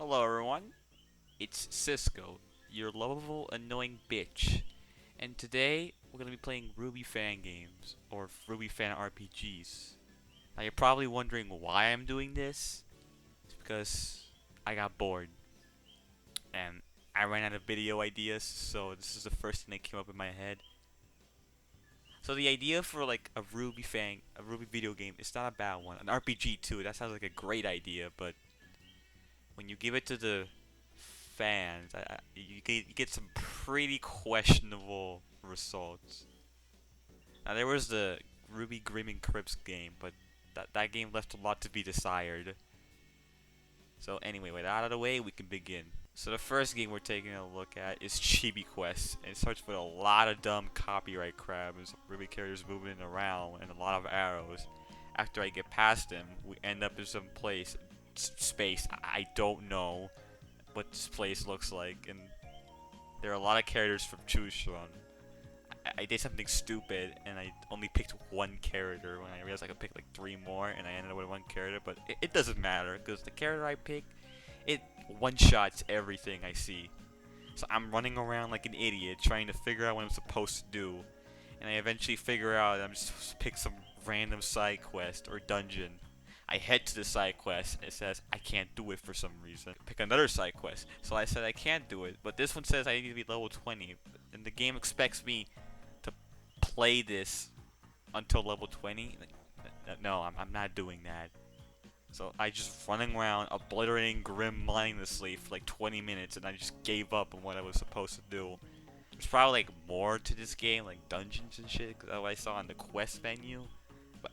Hello everyone, it's Cisco, your lovable, annoying bitch. And today, we're gonna be playing RWBY Fan Games, or RWBY Fan RPGs. Now you're probably wondering why I'm doing this. It's because I got bored. And I ran out of video ideas, so this is the first thing that came up in my head. So the idea for like a RWBY video game, it's not a bad one. An RPG too, that sounds like a great idea, but when you give it to the fans, you get some pretty questionable results. Now there was the Ruby Grim and Crips game, but that game left a lot to be desired. So anyway, with that out of the way, we can begin. So the first game we're taking a look at is Chibi Quest, and it starts with a lot of dumb copyright crap and some Ruby characters moving around and a lot of arrows. After I get past them, we end up in some place, space I don't know what this place looks like, and there are a lot of characters to choose from. I did something stupid, and I only picked one character when I realized I could pick like three more, and I ended up with one character, but it doesn't matter, because the character I picked, it one-shots everything I see. So I'm running around like an idiot, trying to figure out what I'm supposed to do, and I eventually figure out I'm just supposed to pick some random side quest or dungeon. I head to the side quest, it says I can't do it for some reason. Pick another side quest. So I said I can't do it, but this one says I need to be level 20, and the game expects me to play this until level 20. No, I'm not doing that. So I just running around, obliterating Grim mindlessly for like 20 minutes, and I just gave up on what I was supposed to do. There's probably like more to this game, like dungeons and shit, because I saw in the quest menu. But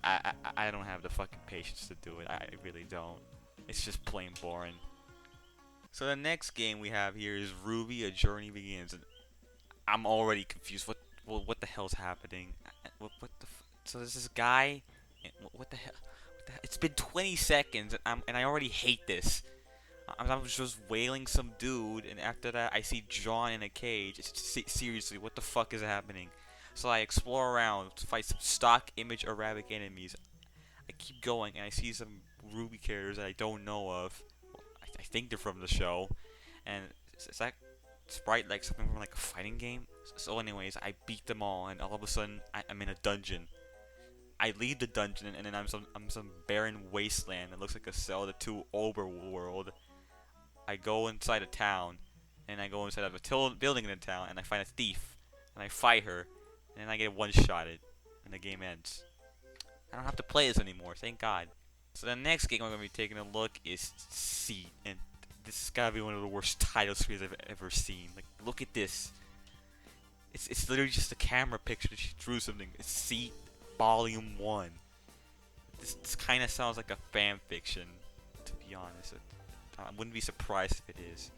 I don't have the fucking patience to do it. I really don't. It's just plain boring. So the next game we have here is RWBY: A Journey Begins, and I'm already confused. What the hell's happening? What the so there's this guy. And what the hell? It's been 20 seconds, and I already hate this. I was just wailing some dude, and after that, I see John in a cage. Seriously, what the fuck is happening? So I explore around to fight some stock image Arabic enemies. I keep going, and I see some RWBY characters that I don't know of. I think they're from the show, and is that sprite like something from like a fighting game? So, anyways, I beat them all, and all of a sudden, I'm in a dungeon. I leave the dungeon, and then I'm some barren wasteland that looks like a Zelda 2 overworld. I go inside a town, and I go inside of a building in the town, and I find a thief, and I fight her, and then I get one-shotted, and the game ends. I don't have to play this anymore, thank God. So the next game we're going to be taking a look is Seat, and this has got to be one of the worst title screens I've ever seen. Like, look at this. It's literally just a camera picture that she drew something. It's Seat Volume 1. This kind of sounds like a fan fiction, to be honest. I wouldn't be surprised if it is.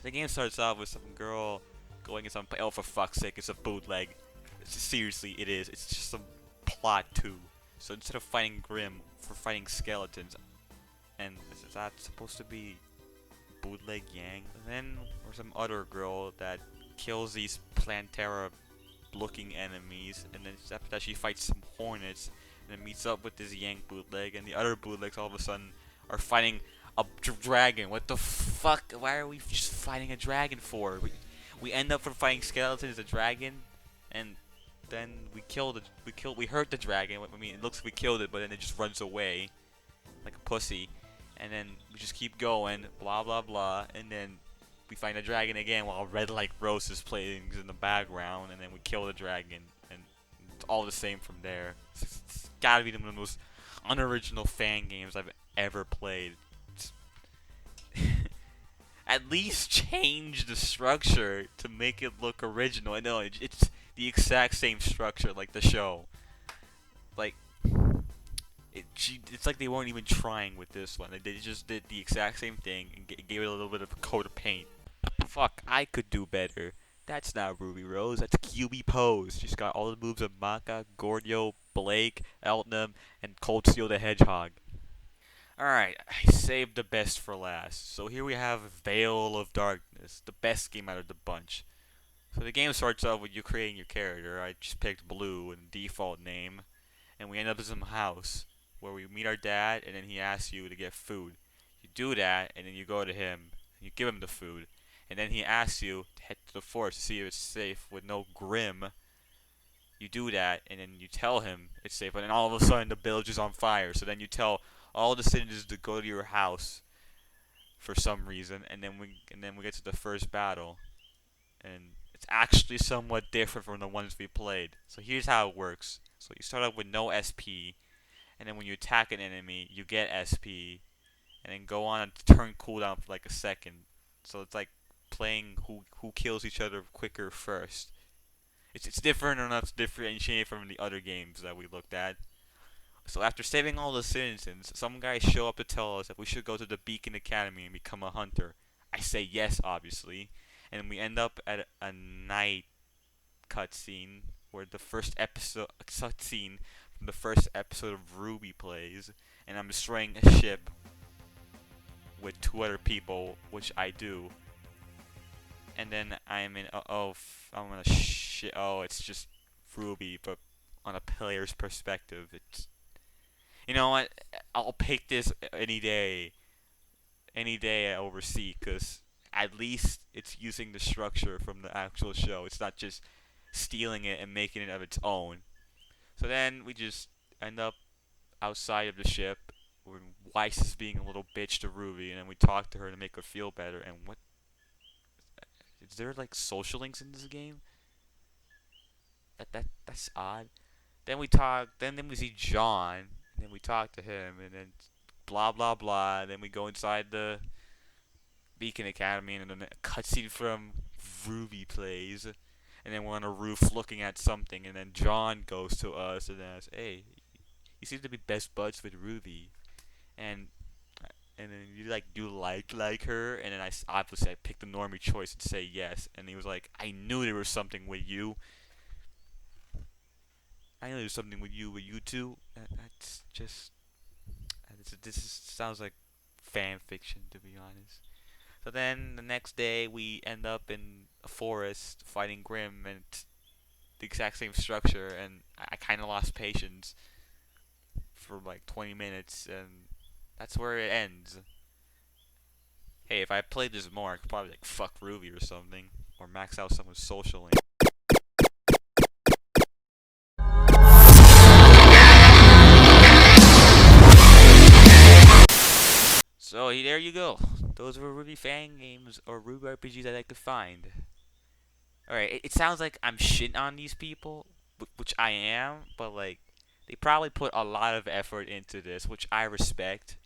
The game starts off with some girl going in some. Oh, for fuck's sake, it's a bootleg. Seriously, it is. It's just some plot too. So instead of fighting Grim, we're fighting skeletons. And is that supposed to be bootleg Yang? And then there's some other girl that kills these Plantera looking enemies. And then after that, she fights some hornets. And then meets up with this Yang bootleg. And the other bootlegs all of a sudden are fighting a dragon. What the fuck? Why are we just fighting a dragon for? We end up from fighting skeletons, a dragon, and then we hurt the dragon. I mean, it looks like we killed it, but then it just runs away like a pussy. And then we just keep going, blah blah blah, and then we find a dragon again while Red Like Rose is playing in the background, and then we kill the dragon, and it's all the same from there. It's gotta be one of the most unoriginal fan games I've ever played. At least change the structure to make it look original. I know it's the exact same structure like the show. Like it's like they weren't even trying with this one. They just did the exact same thing and gave it a little bit of a coat of paint. Fuck, I could do better. That's not Ruby Rose. That's QB Pose. She's got all the moves of Maka, Gordio, Blake, Eltnum, and Cold Steel the Hedgehog. Alright, I saved the best for last. So here we have Veil of Darkness, the best game out of the bunch. So the game starts off with you creating your character. I just picked Blue and default name. And we end up in some house where we meet our dad, and then he asks you to get food. You do that, and then you go to him, and you give him the food, and then he asks you to head to the forest to see if it's safe with no Grim. You do that, and then you tell him it's safe, but then all of a sudden the village is on fire. So then you tell all the citizens to go to your house for some reason, and then we get to the first battle, and it's actually somewhat different from the ones we played. So here's how it works. So you start out with no SP, and then when you attack an enemy, you get SP, and then go on a turn cooldown for like a second. So it's like playing who kills each other quicker first. It's different enough to differentiate from the other games that we looked at. So after saving all the citizens, some guys show up to tell us that we should go to the Beacon Academy and become a hunter. I say yes, obviously, and we end up at a night cutscene where the first episode cutscene from the first episode of RWBY plays, and I'm destroying a ship with two other people, which I do. And then I'm in. I'm gonna shit. Oh, it's just RWBY, but on a player's perspective. It's. You know what? I'll pick this any day over C, because at least it's using the structure from the actual show. It's not just stealing it and making it of its own. So then we just end up outside of the ship, where Weiss is being a little bitch to Ruby, and then we talk to her to make her feel better. And what is there like social links in this game? That's odd. Then we talk. Then we see John, and then we talk to him, and then blah blah blah. Then we go inside the Beacon Academy, and then a cutscene from Ruby plays, and then we're on a roof looking at something, and then John goes to us and asks, "Hey, you seem to be best buds with Ruby," and and then you like her, and then obviously I picked the normie choice and say yes, and he was like, "I knew there was something with you. I know there's something with you too." That's just sounds like fan fiction, to be honest. So then the next day we end up in a forest fighting Grim, and the exact same structure, and I kind of lost patience for like 20 minutes, and that's where it ends. Hey, if I played this more, I could probably like fuck Ruby or something, or max out someone's social link. So there you go. Those were RWBY fan games or RWBY RPGs that I could find. Alright, it sounds like I'm shitting on these people, which I am, but like, they probably put a lot of effort into this, which I respect.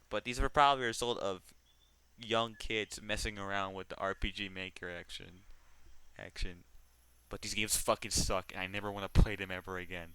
But these were probably a result of young kids messing around with the RPG Maker action. But these games fucking suck, and I never want to play them ever again.